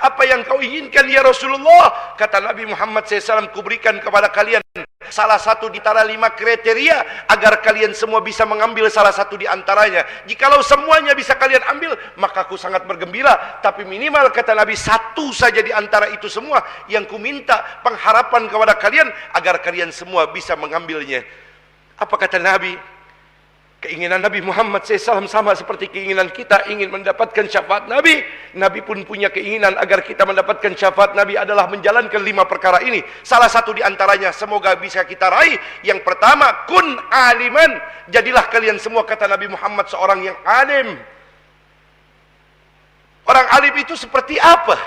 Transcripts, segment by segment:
Apa yang kau inginkan ya Rasulullah? Kata Nabi Muhammad SAW, kuberikan kepada kalian salah satu di antara 5 kriteria agar kalian semua bisa mengambil salah satu di antaranya. Jikalau semuanya bisa kalian ambil, maka aku sangat bergembira. Tapi minimal kata Nabi, satu saja di antara itu semua yang ku minta pengharapan kepada kalian agar kalian semua bisa mengambilnya. Apa kata Nabi? Keinginan Nabi Muhammad SAW sama seperti keinginan kita ingin mendapatkan syafaat Nabi. Nabi pun punya keinginan agar kita mendapatkan syafaat Nabi adalah menjalankan 5 perkara ini. Salah satu di antaranya semoga bisa kita raih. Yang pertama, kun aliman. Jadilah kalian semua kata Nabi Muhammad seorang yang alim. Orang alim itu seperti apa?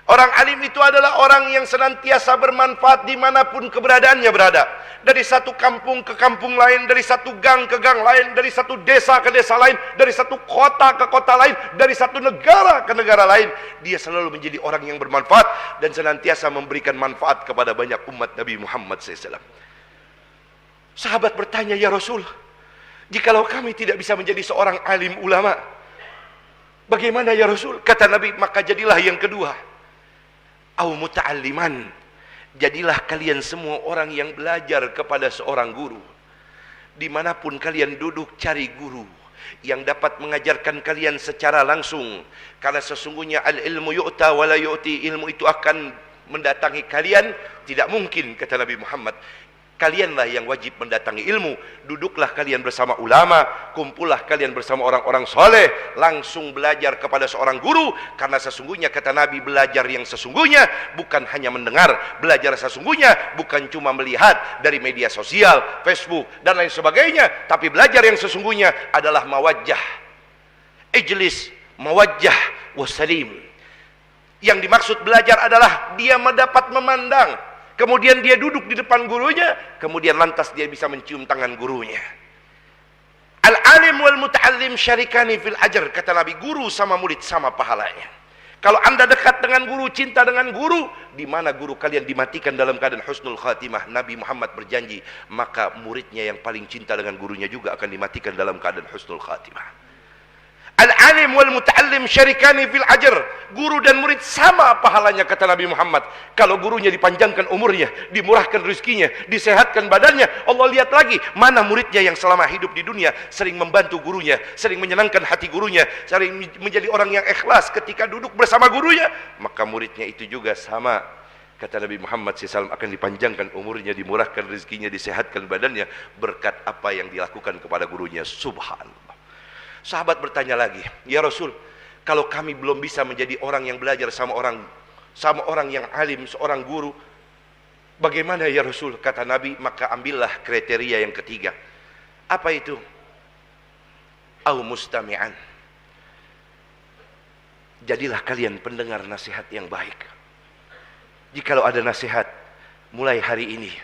Orang alim itu adalah orang yang senantiasa bermanfaat dimanapun keberadaannya berada. Dari satu kampung ke kampung lain, dari satu gang ke gang lain, dari satu desa ke desa lain, dari satu kota ke kota lain, dari satu negara ke negara lain. Dia selalu menjadi orang yang bermanfaat dan senantiasa memberikan manfaat kepada banyak umat Nabi Muhammad SAW. Sahabat bertanya, ya Rasul, jikalau kami tidak bisa menjadi seorang alim ulama, bagaimana ya Rasul? Kata Nabi, maka jadilah yang kedua, au muta'alliman. Jadilah kalian semua orang yang belajar kepada seorang guru. Dimanapun kalian duduk, cari guru yang dapat mengajarkan kalian secara langsung. Karena sesungguhnya al-ilmu yu'ta wa la yu'ti. Ilmu itu akan mendatangi kalian. Tidak mungkin, kata Nabi Muhammad, kalianlah yang wajib mendatangi ilmu. Duduklah kalian bersama ulama, kumpullah kalian bersama orang-orang soleh, langsung belajar kepada seorang guru. Karena sesungguhnya kata Nabi, belajar yang sesungguhnya bukan hanya mendengar. Belajar sesungguhnya bukan cuma melihat dari media sosial, Facebook dan lain sebagainya. Tapi belajar yang sesungguhnya adalah mawajjah, ijlis, mawajjah wassalim. Yang dimaksud belajar adalah dia mendapat memandang, kemudian dia duduk di depan gurunya, kemudian lantas dia bisa mencium tangan gurunya. Al-alim wal muta'allim syarikani fil ajr. Kata Nabi, guru sama murid sama pahalanya. Kalau anda dekat dengan guru, cinta dengan guru, di mana guru kalian dimatikan dalam keadaan husnul khatimah, Nabi Muhammad berjanji, maka muridnya yang paling cinta dengan gurunya juga akan dimatikan dalam keadaan husnul khatimah. Al-alim wal muta'allim syarikani fil ajr. Guru dan murid sama pahalanya, kata Nabi Muhammad. Kalau gurunya dipanjangkan umurnya, dimurahkan rezekinya, disehatkan badannya, Allah lihat lagi mana muridnya yang selama hidup di dunia sering membantu gurunya, sering menyenangkan hati gurunya, sering menjadi orang yang ikhlas ketika duduk bersama gurunya, maka muridnya itu juga sama, kata Nabi Muhammad SAW, akan dipanjangkan umurnya, dimurahkan rezekinya, disehatkan badannya berkat apa yang dilakukan kepada gurunya. Subhanallah. Sahabat bertanya lagi, ya Rasul, kalau kami belum bisa menjadi orang yang belajar sama orang yang alim, seorang guru, bagaimana ya Rasul? Kata Nabi, maka ambillah kriteria yang ketiga. Apa itu? Au mustami'an. Jadilah kalian pendengar nasihat yang baik. Jikalau ada nasihat mulai hari ini,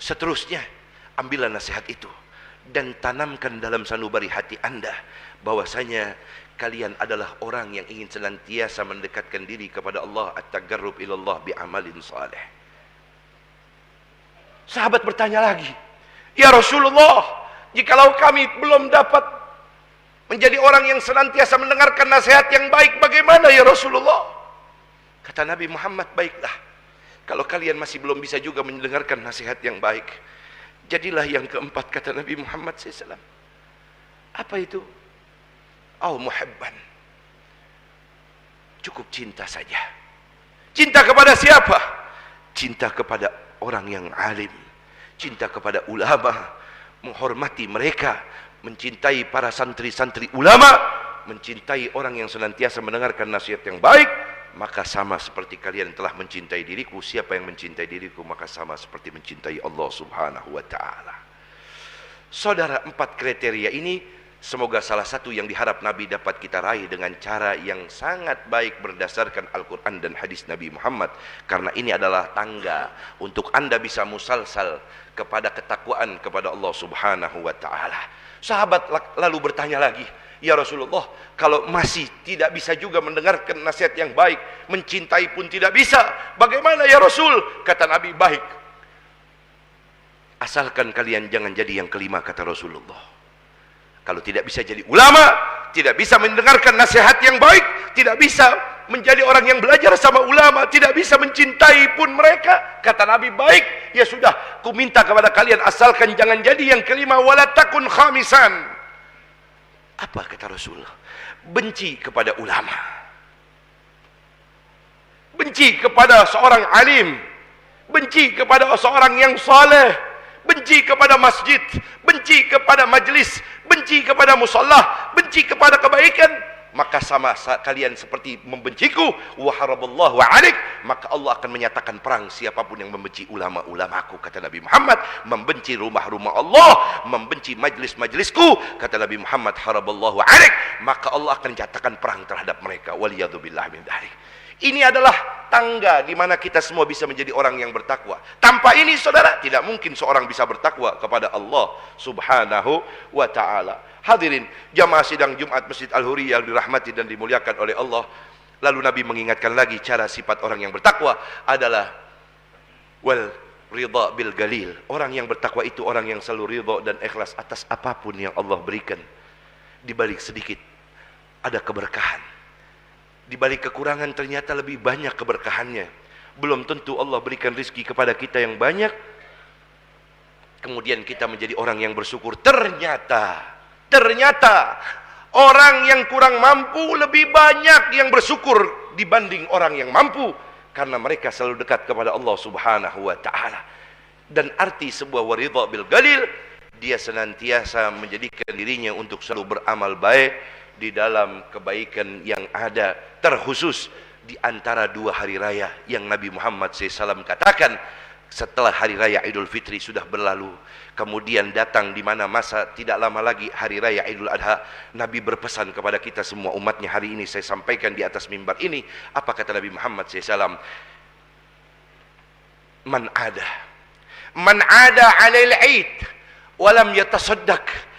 seterusnya ambillah nasihat itu dan tanamkan dalam sanubari hati anda bahwasanya kalian adalah orang yang ingin senantiasa mendekatkan diri kepada Allah, at-taqarrub ilallah bi'amalin saleh. Sahabat bertanya lagi, ya Rasulullah, jikalau kami belum dapat menjadi orang yang senantiasa mendengarkan nasihat yang baik, bagaimana ya Rasulullah? Kata Nabi Muhammad, baiklah, kalau kalian masih belum bisa juga mendengarkan nasihat yang baik, jadilah yang keempat, kata Nabi Muhammad SAW. Apa itu? Au muhibban. Cukup cinta saja. Cinta kepada siapa? Cinta kepada orang yang alim, cinta kepada ulama, menghormati mereka, mencintai para santri-santri ulama, mencintai orang yang senantiasa mendengarkan nasihat yang baik. Maka sama seperti kalian telah mencintai diriku. Siapa yang mencintai diriku, maka sama seperti mencintai Allah Subhanahu wa ta'ala. Saudara, 4 kriteria ini semoga salah satu yang diharap Nabi dapat kita raih dengan cara yang sangat baik berdasarkan Al-Quran dan hadis Nabi Muhammad. Karena ini adalah tangga untuk anda bisa musalsal kepada ketakwaan kepada Allah Subhanahu wa ta'ala. Sahabat lalu bertanya lagi, ya Rasulullah, kalau masih tidak bisa juga mendengarkan nasihat yang baik, mencintai pun tidak bisa, bagaimana ya Rasul? Kata Nabi, baik, asalkan kalian jangan jadi yang kelima, kata Rasulullah. Kalau tidak bisa jadi ulama, tidak bisa mendengarkan nasihat yang baik, tidak bisa menjadi orang yang belajar sama ulama, tidak bisa mencintai pun mereka. Kata Nabi, baik, ya sudah, ku minta kepada kalian asalkan jangan jadi yang kelima, wala takun khamisan. Apa kata Rasul? Benci kepada ulama, benci kepada seorang alim, benci kepada seorang yang saleh, benci kepada masjid, benci kepada majlis, benci kepada musalla, benci kepada kebaikan, maka sama kalian seperti membenciku. Wa haraballahu alaik, maka Allah akan menyatakan perang siapapun yang membenci ulama-ulamaku, kata Nabi Muhammad, membenci rumah-rumah Allah, membenci majlis-majlisku, kata Nabi Muhammad, haraballahu alaik, maka Allah akan nyatakan perang terhadap mereka. Waliyadzubillah min dzalik. Ini adalah tangga di mana kita semua bisa menjadi orang yang bertakwa. Tanpa ini, saudara, tidak mungkin seorang bisa bertakwa kepada Allah Subhanahu wa ta'ala. Hadirin jamaah sidang Jumat Masjid Al-Huri yang dirahmati dan dimuliakan oleh Allah. Lalu Nabi mengingatkan lagi cara sifat orang yang bertakwa adalah wal ridha bil galil. Orang yang bertakwa itu orang yang selalu ridha dan ikhlas atas apapun yang Allah berikan. Di balik sedikit ada keberkahan. Di balik kekurangan ternyata lebih banyak keberkahannya. Belum tentu Allah berikan rezeki kepada kita yang banyak, kemudian kita menjadi orang yang bersyukur. Ternyata orang yang kurang mampu lebih banyak yang bersyukur dibanding orang yang mampu, karena mereka selalu dekat kepada Allah Subhanahu wa ta'ala. Dan arti sebuah waridha bil galil, dia senantiasa menjadikan dirinya untuk selalu beramal baik di dalam kebaikan yang ada, terkhusus di antara dua hari raya yang Nabi Muhammad SAW katakan setelah hari raya Idul Fitri sudah berlalu, kemudian datang di mana masa tidak lama lagi hari raya Idul Adha. Nabi berpesan kepada kita semua umatnya, hari ini saya sampaikan di atas mimbar ini. Apa kata Nabi Muhammad SAW? Man ada alail aid walam yatasaddaq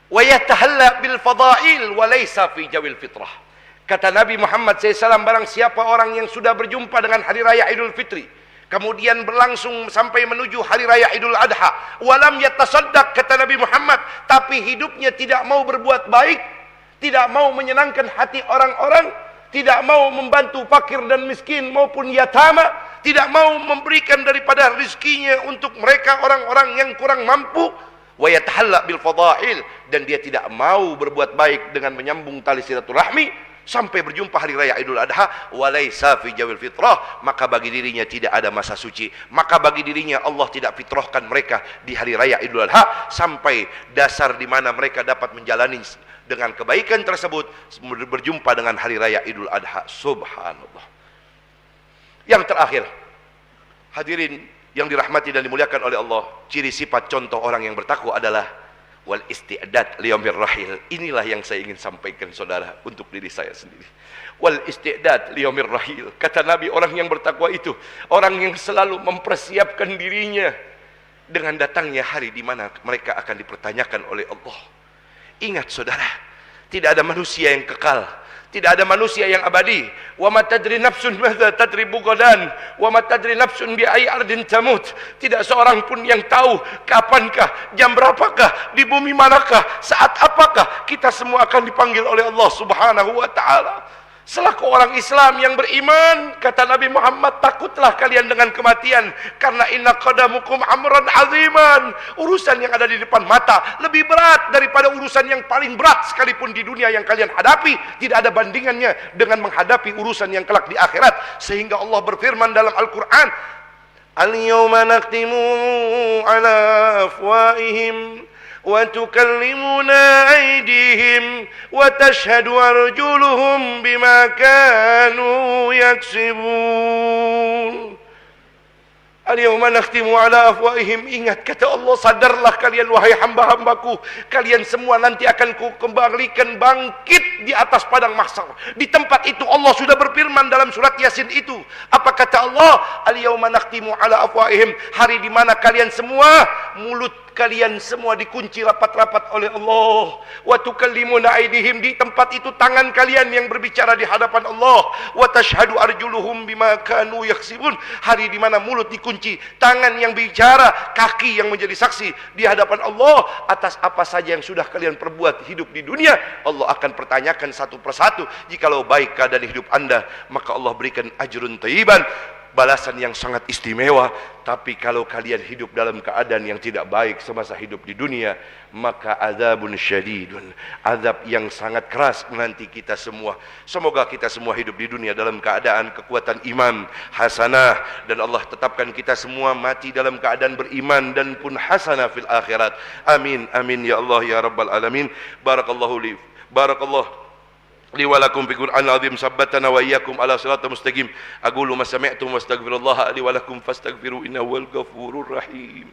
wa yatahalla bil fadail wa laysa fi jawil fitrah. Kata Nabi Muhammad SAW, barang siapa orang yang sudah berjumpa dengan hari raya Idul Fitri, kemudian berlangsung sampai menuju hari raya Idul Adha, walam yatasaddaq, kata Nabi Muhammad, tapi hidupnya tidak mau berbuat baik, tidak mau menyenangkan hati orang-orang, tidak mau membantu fakir dan miskin maupun yatama, tidak mau memberikan daripada rezekinya untuk mereka orang-orang yang kurang mampu, wa yatahalla bil fadail, dan dia tidak mau berbuat baik dengan menyambung tali silaturahmi sampai berjumpa hari raya Idul Adha, walaysa fi jawil fitrah, maka bagi dirinya tidak ada masa suci, maka bagi dirinya Allah tidak fitrahkan mereka di hari raya Idul Adha sampai dasar di mana mereka dapat menjalani dengan kebaikan tersebut berjumpa dengan hari raya Idul Adha. Subhanallah. Yang terakhir, hadirin yang dirahmati dan dimuliakan oleh Allah, ciri sifat contoh orang yang bertakwa adalah wal isti'dad liyaumir rahil. Inilah yang saya ingin sampaikan, saudara, untuk diri saya sendiri. Wal isti'dad liyaumir rahil. Kata Nabi, orang yang bertakwa itu orang yang selalu mempersiapkan dirinya dengan datangnya hari di mana mereka akan dipertanyakan oleh Allah. Ingat, saudara, tidak ada manusia yang kekal, tidak ada manusia yang abadi. Wa ma tadri nafsun madza tadribu ghadan, wa ma tadri nafsun bi ayyi ardin tamut. Tidak seorang pun yang tahu kapankah, jam berapakah, di bumi manakah, saat apakah kita semua akan dipanggil oleh Allah Subhanahu wa taala. Selaku orang Islam yang beriman, kata Nabi Muhammad, takutlah kalian dengan kematian, karena inna qadamukum amran aziman. Urusan yang ada di depan mata lebih berat daripada urusan yang paling berat sekalipun di dunia yang kalian hadapi. Tidak ada bandingannya dengan menghadapi urusan yang kelak di akhirat. Sehingga Allah berfirman dalam Al-Quran, al-yawma nakhtimu ala afwaihim wa tukallimuna aydihim wa tashhadu arjuluhum bima kanu yaksibun. Al-yawma nakhtimu ala afwaihim. Ingat, kata Allah, sadarlah kalian wahai hamba-hambaku, kalian semua nanti akan ku kembalikan bangkit di atas padang mahsyar. Di tempat itu Allah sudah berfirman dalam surat Yasin itu. Apa kata Allah? Al-yawma nakhtimu ala afwaihim. Hari di mana kalian semua mulut kalian semua dikunci rapat-rapat oleh Allah. Wa tukallimuna aydihim, di tempat itu tangan kalian yang berbicara di hadapan Allah. Wa tashhadu arjuluhum bima kanu yaksibun, hari di mana mulut dikunci, tangan yang bicara, kaki yang menjadi saksi di hadapan Allah atas apa saja yang sudah kalian perbuat hidup di dunia. Allah akan pertanyakan satu persatu. Jikalau baik keadaan hidup Anda, maka Allah berikan ajrun thayyiban, balasan yang sangat istimewa. Tapi kalau kalian hidup dalam keadaan yang tidak baik semasa hidup di dunia, maka azabun syadidun, azab yang sangat keras menanti kita semua. Semoga kita semua hidup di dunia dalam keadaan kekuatan iman hasanah, dan Allah tetapkan kita semua mati dalam keadaan beriman dan pun hasanah fil akhirat. Amin amin ya Allah ya rabbal alamin. Barakallahu li wa lakum fi Qur'anil azim, sabbatana wa iyyakum ala siratal mustaqim. Aqulu ma sami'tum wastaghfirullaha li wa lakum fastaghfiru innahu wal ghafurur rahim.